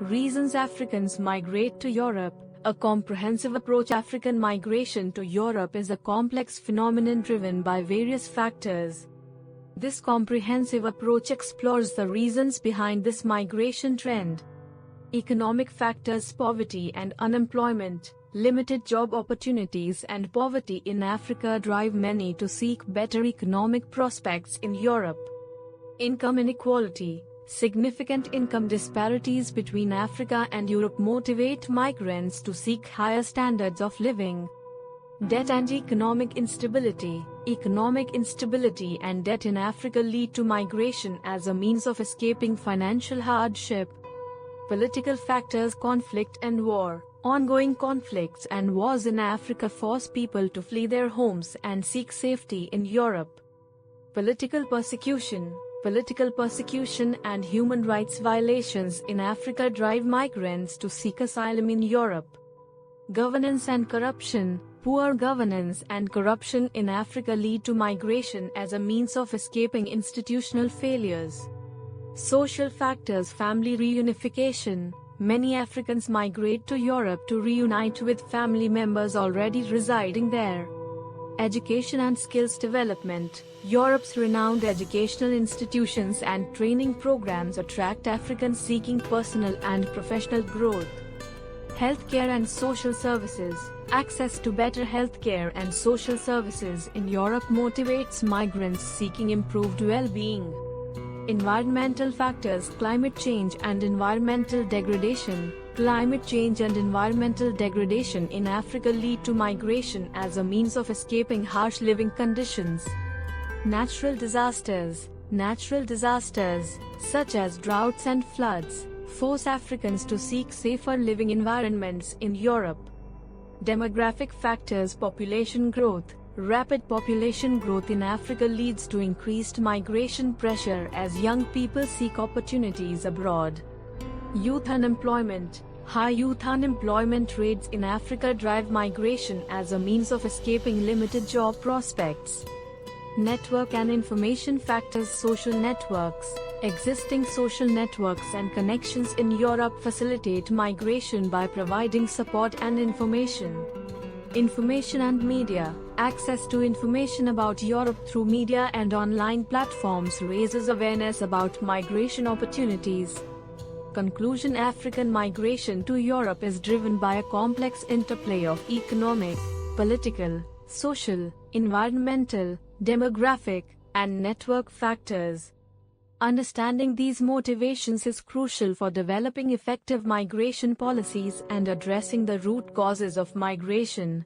Reasons Africans migrate to Europe. A comprehensive approach. African migration to Europe is a complex phenomenon driven by various factors. This comprehensive approach explores the reasons behind this migration trend. Economic factors. Poverty and unemployment, limited job opportunities and poverty in Africa drive many to seek better economic prospects in Europe. Income inequality. Significant income disparities between Africa and Europe motivate migrants to seek higher standards of living. Debt and economic instability. Economic instability and debt in Africa lead to migration as a means of escaping financial hardship. Political factors. Conflict and war. Ongoing conflicts and wars in Africa force people to flee their homes and seek safety in Europe. Political persecution. Political persecution and human rights violations in Africa drive migrants to seek asylum in Europe. Governance and corruption. Poor governance and corruption in Africa lead to migration as a means of escaping institutional failures. Social factors. Family reunification. Many Africans migrate to Europe to reunite with family members already residing there. Education and skills development. Europe's renowned educational institutions and training programs attract Africans seeking personal and professional growth. Healthcare and social services. Access to better healthcare and social services in Europe motivates migrants seeking improved well-being. Environmental factors. Climate change and environmental degradation. Climate change and environmental degradation in Africa lead to migration as a means of escaping harsh living conditions. Natural disasters. Natural disasters, such as droughts and floods, force Africans to seek safer living environments in Europe. Demographic factors. Population growth. Rapid population growth in Africa leads to increased migration pressure as young people seek opportunities abroad. Youth unemployment. High youth unemployment rates in Africa drive migration as a means of escaping limited job prospects. Network and information factors. Social networks. Existing social networks and connections in Europe facilitate migration by providing support and information. Information and media. Access to information about Europe through media and online platforms raises awareness about migration opportunities. Conclusion. African migration to Europe is driven by a complex interplay of economic, political, social, environmental, demographic, and network factors. Understanding these motivations is crucial for developing effective migration policies and addressing the root causes of migration.